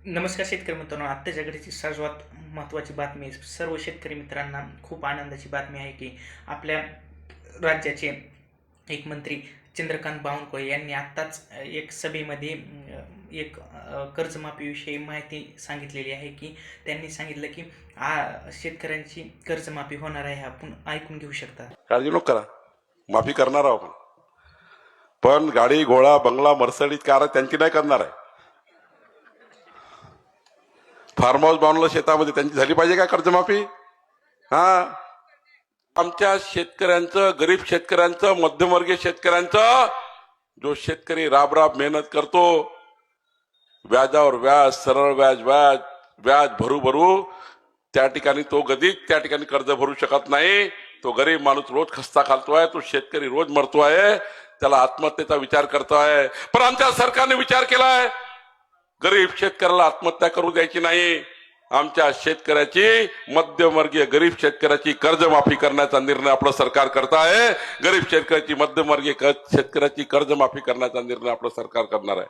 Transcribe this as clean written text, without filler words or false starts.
नमस्कार शेतकरी मित्रांनो, आत्ताच्या घडीची सर्वात महत्त्वाची बातमी, सर्व शेतकरी मित्रांना खूप आनंदाची बातमी आहे की आपल्या राज्याचे एक मंत्री चंद्रकांत बावनकुळे यांनी आत्ताच एक सभेमध्ये कर्जमाफीविषयी माहिती सांगितलेली आहे की त्यांनी सांगितलं की शेतकऱ्यांची कर्जमाफी होणार आहे. आपण ऐकून घेऊ शकता. काळजी नको करा, माफी करणार आहोत. पण गाडी घोडा बंगला मर्सडीज कार त्यांची नाही करणार आहे. फार्म हाऊस बांधलं शेतामध्ये, त्यांची झाली पाहिजे का कर्जमाफी? हा, आमच्या शेतकऱ्यांचं, गरीब शेतकऱ्यांचं, मध्यमवर्गीय शेतकऱ्यांचं, जो शेतकरी राब राब मेहनत करतो, व्याजावर व्याज, सरळ व्याज व्याज व्याज भरू भरू त्या ठिकाणी तो गरीब त्या ठिकाणी कर्ज भरू शकत नाही. तो गरीब माणूस रोज खस्ता खालतोय, तो शेतकरी रोज मरतोय, त्याला आत्महत्येचा विचार करतोय. पण आमच्या सरकारने विचार केलाय, गरीब शेतकऱ्याला आत्महत्या करू द्यायची नाही. आमच्या शेतकऱ्याची, मध्यमवर्गीय गरीब शेतकऱ्याची कर्जमाफी करण्याचा निर्णय आपलं सरकार करत आहे. गरीब शेतकऱ्याची, मध्यमवर्गीय शेतकऱ्याची कर्जमाफी करण्याचा निर्णय आपलं सरकार करणार आहे.